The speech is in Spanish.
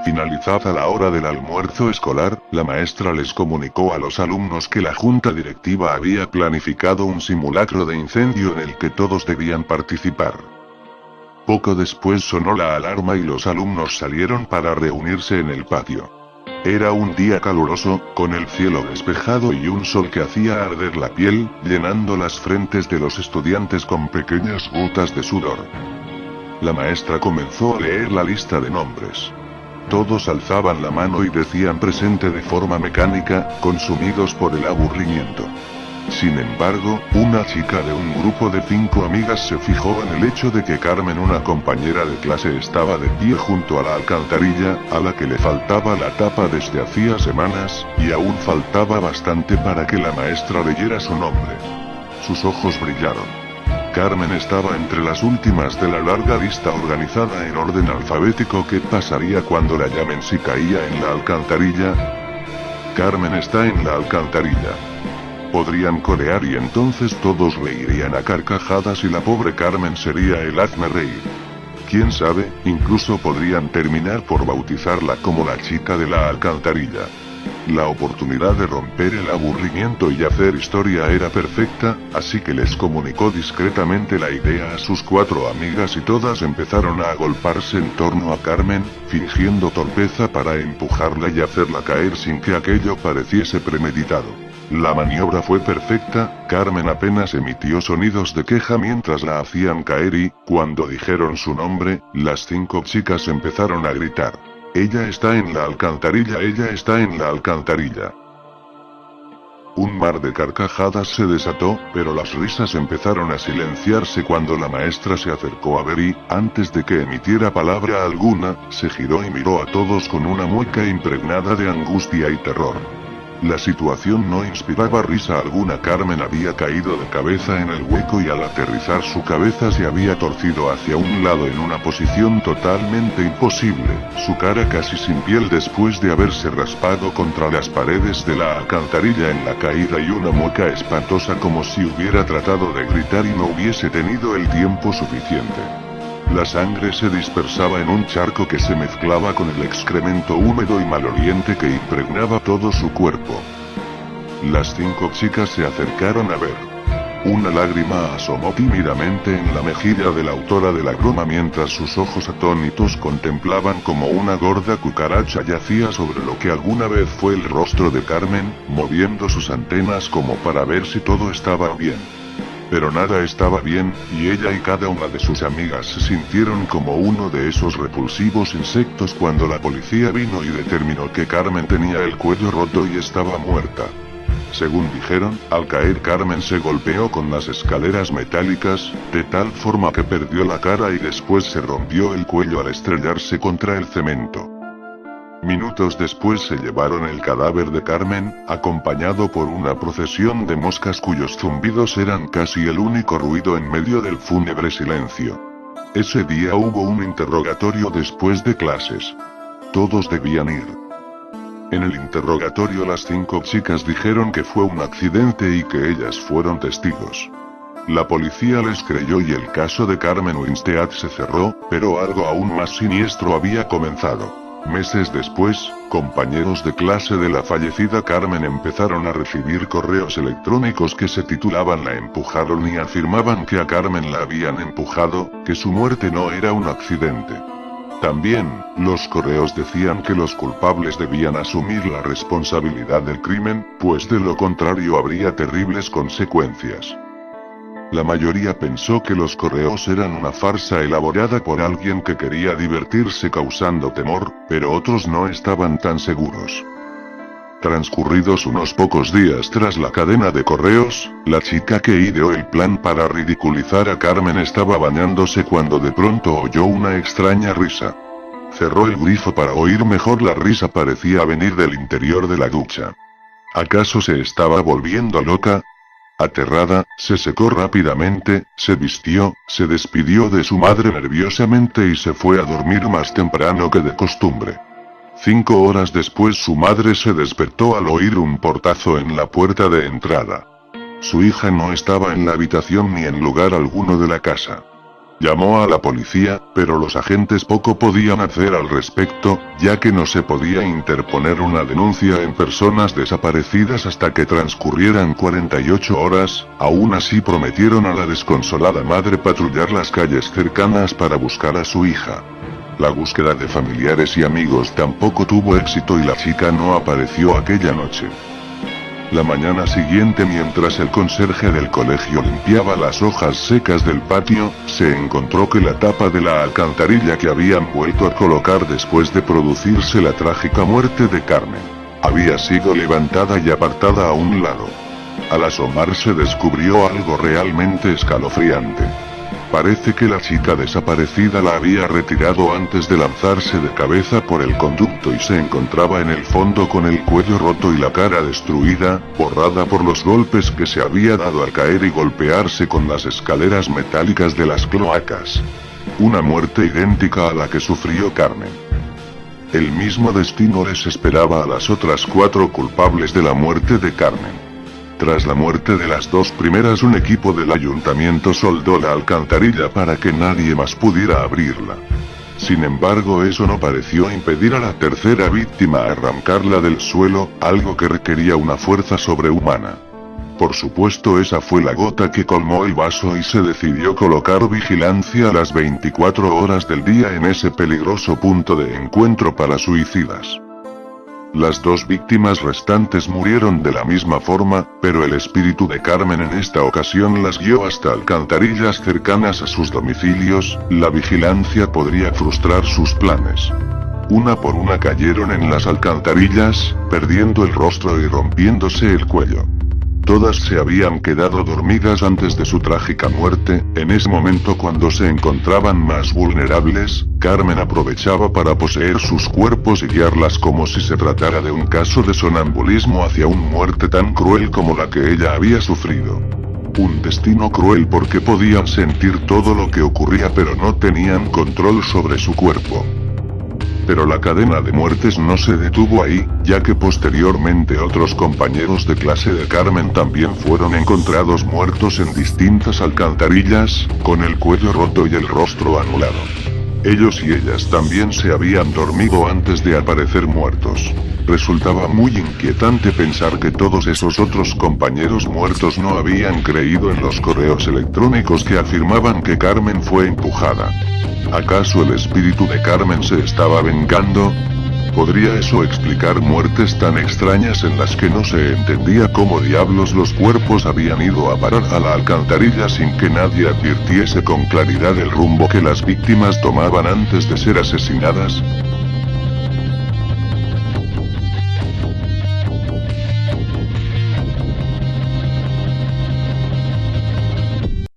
Finalizada la hora del almuerzo escolar, la maestra les comunicó a los alumnos que la junta directiva había planificado un simulacro de incendio en el que todos debían participar. Poco después sonó la alarma y los alumnos salieron para reunirse en el patio. Era un día caluroso, con el cielo despejado y un sol que hacía arder la piel, llenando las frentes de los estudiantes con pequeñas gotas de sudor. La maestra comenzó a leer la lista de nombres. Todos alzaban la mano y decían presente de forma mecánica, consumidos por el aburrimiento. Sin embargo, una chica de un grupo de 5 amigas se fijó en el hecho de que Carmen, una compañera de clase, estaba de pie junto a la alcantarilla, a la que le faltaba la tapa desde hacía semanas, y aún faltaba bastante para que la maestra leyera su nombre. Sus ojos brillaron. Carmen estaba entre las últimas de la larga lista organizada en orden alfabético. ¿Qué pasaría cuando la llamen si caía en la alcantarilla? Carmen está en la alcantarilla. Podrían corear y entonces todos reirían a carcajadas y la pobre Carmen sería el hazmerreír. Quién sabe, incluso podrían terminar por bautizarla como la chica de la alcantarilla. La oportunidad de romper el aburrimiento y hacer historia era perfecta, así que les comunicó discretamente la idea a sus 4 amigas y todas empezaron a agolparse en torno a Carmen, fingiendo torpeza para empujarla y hacerla caer sin que aquello pareciese premeditado. La maniobra fue perfecta, Carmen apenas emitió sonidos de queja mientras la hacían caer y, cuando dijeron su nombre, las 5 chicas empezaron a gritar: «Ella está en la alcantarilla, ella está en la alcantarilla». Un mar de carcajadas se desató, pero las risas empezaron a silenciarse cuando la maestra se acercó a ver y, antes de que emitiera palabra alguna, se giró y miró a todos con una mueca impregnada de angustia y terror. La situación no inspiraba risa alguna. Carmen había caído de cabeza en el hueco y al aterrizar su cabeza se había torcido hacia un lado en una posición totalmente imposible, su cara casi sin piel después de haberse raspado contra las paredes de la alcantarilla en la caída y una mueca espantosa como si hubiera tratado de gritar y no hubiese tenido el tiempo suficiente. La sangre se dispersaba en un charco que se mezclaba con el excremento húmedo y maloliente que impregnaba todo su cuerpo. Las 5 chicas se acercaron a ver. Una lágrima asomó tímidamente en la mejilla de la autora de la broma mientras sus ojos atónitos contemplaban como una gorda cucaracha yacía sobre lo que alguna vez fue el rostro de Carmen, moviendo sus antenas como para ver si todo estaba bien. Pero nada estaba bien, y ella y cada una de sus amigas se sintieron como uno de esos repulsivos insectos cuando la policía vino y determinó que Carmen tenía el cuello roto y estaba muerta. Según dijeron, al caer Carmen se golpeó con las escaleras metálicas, de tal forma que perdió la cara y después se rompió el cuello al estrellarse contra el cemento. Minutos después se llevaron el cadáver de Carmen, acompañado por una procesión de moscas cuyos zumbidos eran casi el único ruido en medio del fúnebre silencio. Ese día hubo un interrogatorio después de clases. Todos debían ir. En el interrogatorio las 5 chicas dijeron que fue un accidente y que ellas fueron testigos. La policía les creyó y el caso de Carmen Winstead se cerró, pero algo aún más siniestro había comenzado. Meses después, compañeros de clase de la fallecida Carmen empezaron a recibir correos electrónicos que se titulaban «La empujaron» y afirmaban que a Carmen la habían empujado, que su muerte no era un accidente. También, los correos decían que los culpables debían asumir la responsabilidad del crimen, pues de lo contrario habría terribles consecuencias. La mayoría pensó que los correos eran una farsa elaborada por alguien que quería divertirse causando temor, pero otros no estaban tan seguros. Transcurridos unos pocos días tras la cadena de correos, la chica que ideó el plan para ridiculizar a Carmen estaba bañándose cuando de pronto oyó una extraña risa. Cerró el grifo para oír mejor. La risa parecía venir del interior de la ducha. ¿Acaso se estaba volviendo loca? Aterrada, se secó rápidamente, se vistió, se despidió de su madre nerviosamente y se fue a dormir más temprano que de costumbre. 5 horas después su madre se despertó al oír un portazo en la puerta de entrada. Su hija no estaba en la habitación ni en lugar alguno de la casa. Llamó a la policía, pero los agentes poco podían hacer al respecto, ya que no se podía interponer una denuncia en personas desaparecidas hasta que transcurrieran 48 horas, aún así prometieron a la desconsolada madre patrullar las calles cercanas para buscar a su hija. La búsqueda de familiares y amigos tampoco tuvo éxito y la chica no apareció aquella noche. La mañana siguiente, mientras el conserje del colegio limpiaba las hojas secas del patio, se encontró que la tapa de la alcantarilla que habían vuelto a colocar después de producirse la trágica muerte de Carmen, había sido levantada y apartada a un lado. Al asomarse descubrió algo realmente escalofriante. Parece que la chica desaparecida la había retirado antes de lanzarse de cabeza por el conducto y se encontraba en el fondo con el cuello roto y la cara destruida, borrada por los golpes que se había dado al caer y golpearse con las escaleras metálicas de las cloacas. Una muerte idéntica a la que sufrió Carmen. El mismo destino les esperaba a las otras 4 culpables de la muerte de Carmen. Tras la muerte de las 2 primeras, un equipo del ayuntamiento soldó la alcantarilla para que nadie más pudiera abrirla. Sin embargo, eso no pareció impedir a la tercera víctima arrancarla del suelo, algo que requería una fuerza sobrehumana. Por supuesto, esa fue la gota que colmó el vaso y se decidió colocar vigilancia a las 24 horas del día en ese peligroso punto de encuentro para suicidas. Las 2 víctimas restantes murieron de la misma forma, pero el espíritu de Carmen en esta ocasión las guió hasta alcantarillas cercanas a sus domicilios. La vigilancia podría frustrar sus planes. Una por una cayeron en las alcantarillas, perdiendo el rostro y rompiéndose el cuello. Todas se habían quedado dormidas antes de su trágica muerte. En ese momento, cuando se encontraban más vulnerables, Carmen aprovechaba para poseer sus cuerpos y guiarlas como si se tratara de un caso de sonambulismo hacia una muerte tan cruel como la que ella había sufrido. Un destino cruel porque podían sentir todo lo que ocurría pero no tenían control sobre su cuerpo. Pero la cadena de muertes no se detuvo ahí, ya que posteriormente otros compañeros de clase de Carmen también fueron encontrados muertos en distintas alcantarillas, con el cuello roto y el rostro anulado. Ellos y ellas también se habían dormido antes de aparecer muertos. Resultaba muy inquietante pensar que todos esos otros compañeros muertos no habían creído en los correos electrónicos que afirmaban que Carmen fue empujada. ¿Acaso el espíritu de Carmen se estaba vengando? ¿Podría eso explicar muertes tan extrañas en las que no se entendía cómo diablos los cuerpos habían ido a parar a la alcantarilla sin que nadie advirtiese con claridad el rumbo que las víctimas tomaban antes de ser asesinadas?